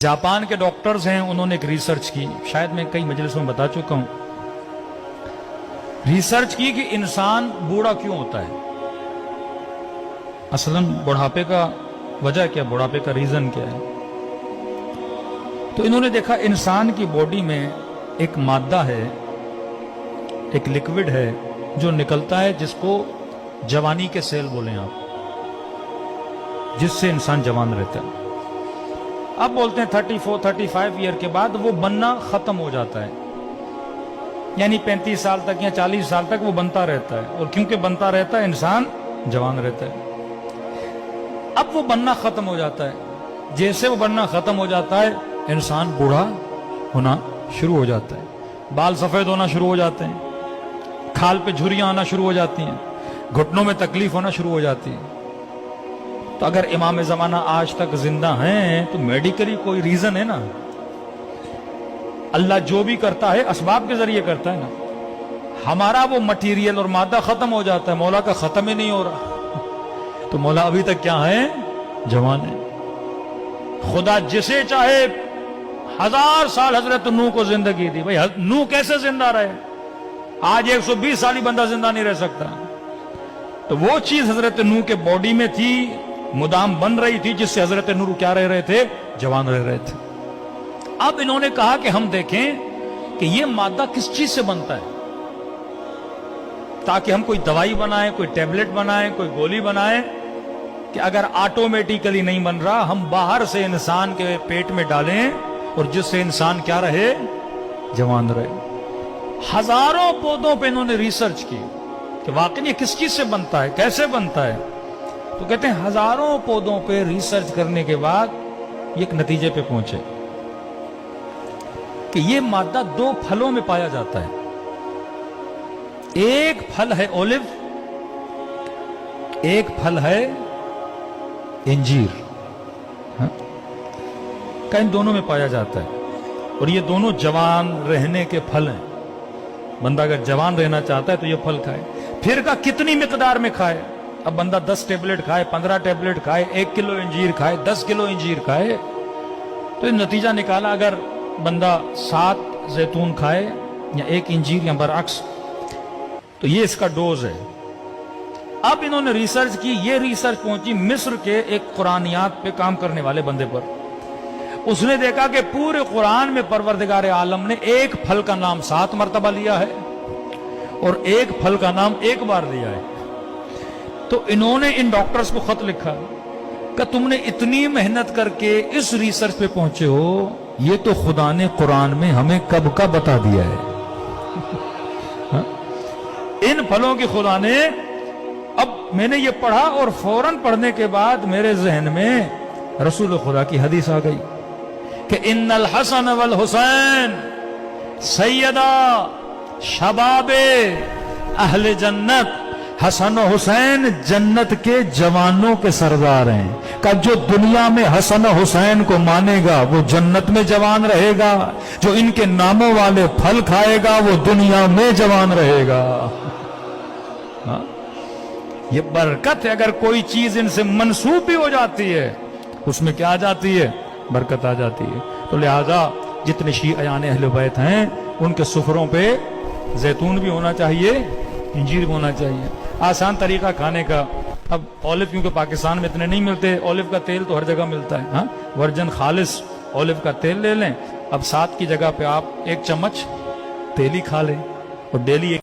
Japan के doctors हैं, उन्होंने एक रिसर्च की, शायद मैं कई मजलिसों में बता चुका हूं। रिसर्च की कि इंसान बूढ़ा क्यों होता है, असलन बुढ़ापे का वजह क्या, बुढ़ापे का रीजन क्या है। तो इन्होंने देखा इंसान की बॉडी में एक मादा है, एक लिक्विड है जो निकलता है, जिसको जवानी के सेल बोलें आप, जिससे इंसान जवान रहता है। अब बोलते हैं 34-35 ईयर के बाद वो बनना खत्म हो जाता है, यानी 35 साल तक या 40 साल तक वो बनता रहता है, और क्योंकि बनता रहता है इंसान जवान रहता है। अब वो बनना खत्म हो जाता है, जैसे वो बनना खत्म हो जाता है इंसान बूढ़ा होना शुरू हो जाता है, बाल सफेद होना शुरू हो जाते हैं, खाल पे झुर्रियां आना शुरू हो जाती हैं, घुटनों में तकलीफ होना शुरू हो जाती है। तो अगर इमाम ज़माना आज तक जिंदा हैं तो मेडिकली कोई रीजन है ना। अल्लाह जो भी करता है असबाब के जरिए करता है ना। हमारा वो मटीरियल और मादा खत्म हो जाता है, मौला का खत्म ही नहीं हो रहा। तो मौला अभी तक क्या है, जवान है। खुदा जिसे चाहे 1000 साल हजरत नूह को जिंदगी दी, भाई नूह कैसे जिंदा रहे, आज 120 साल ही बंदा जिंदा नहीं रह सकता। तो वो चीज हजरत नूह के बॉडी में थी, मुदाम बन रही थी, जिससे हजरत नूह क्या रह रहे थे, जवान रह रहे थे। अब इन्होंने कहा कि हम देखें कि ये मादा किस चीज से बनता है, ताकि हम कोई दवाई बनाएं, कोई टैबलेट बनाएं, कोई गोली बनाएं, कि अगर ऑटोमेटिकली नहीं बन रहा, हम बाहर से इंसान के पेट में डालें और जिससे इंसान क्या रहे, जवान रहे। हजारों पौधों पे इन्होंने रिसर्च की कि वाकई ये किस चीज से बनता है, कैसे बनता है। तो कहते हैं हजारों पौधों पे रिसर्च करने के बाद ये एक नतीजे पे पहुंचे कि ये मादा 2 फलों में पाया जाता है। एक फल है ओलिव, एक फल है इंजीर, का इन दोनों में पाया जाता है। और ये दोनों जवान रहने के फल हैं। बंदा अगर जवान रहना चाहता है तो ये फल खाए। फिर का कितनी मिकदार में खाए, अब बंदा 10 टेबलेट खाए, 15 टेबलेट खाए, 1 किलो इंजीर खाए, 10 किलो इंजीर खाए, तो नतीजा निकाला अगर बंदा 7 जैतून खाए या 1 इंजीर या बरअक्स, तो ये इसका डोज है। अब इन्होंने रिसर्च की, ये रिसर्च पहुंची मिस्र के एक कुरानियात पे काम करने वाले बंदे पर। उसने देखा कि पूरे कुरान में परवरदिगार आलम ने एक फल का नाम 7 मरतबा लिया है और एक फल का नाम 1 बार लिया है। तो इन्होंने इन डॉक्टर्स को खत लिखा कि तुमने इतनी मेहनत करके इस रिसर्च पे पहुंचे हो, ये तो खुदा ने कुरान में हमें कब का बता दिया है। इन फलों की खुदा ने, अब मैंने ये पढ़ा और फौरन पढ़ने के बाद मेरे जहन में रसूल खुदा की हदीस आ गई कि इन्नल हसन वल हुसैन सैयदा शबाबे अहले जन्नत, हसन हुसैन जन्नत के जवानों के सरदार हैं। का जो दुनिया में हसन हुसैन को मानेगा वो जन्नत में जवान रहेगा, जो इनके नामों वाले फल खाएगा वो दुनिया में जवान रहेगा। हाँ? ये बरकत है। अगर कोई चीज इनसे मंसूब भी हो जाती है, उसमें क्या आ जाती है, बरकत आ जाती है। तो लिहाजा जितने शियायान अहले बैत हैं उनके सुफरों पे जैतून भी होना चाहिए, इंजीर भी होना चाहिए। आसान तरीका खाने का। अब ऑलिव क्योंकि पाकिस्तान में इतने नहीं मिलते, ऑलिव का तेल तो हर जगह मिलता है। हाँ, वर्जन खालिस ऑलिव का तेल ले लें। अब 7 की जगह पे आप 1 चम्मच तेल ही खा लें और डेली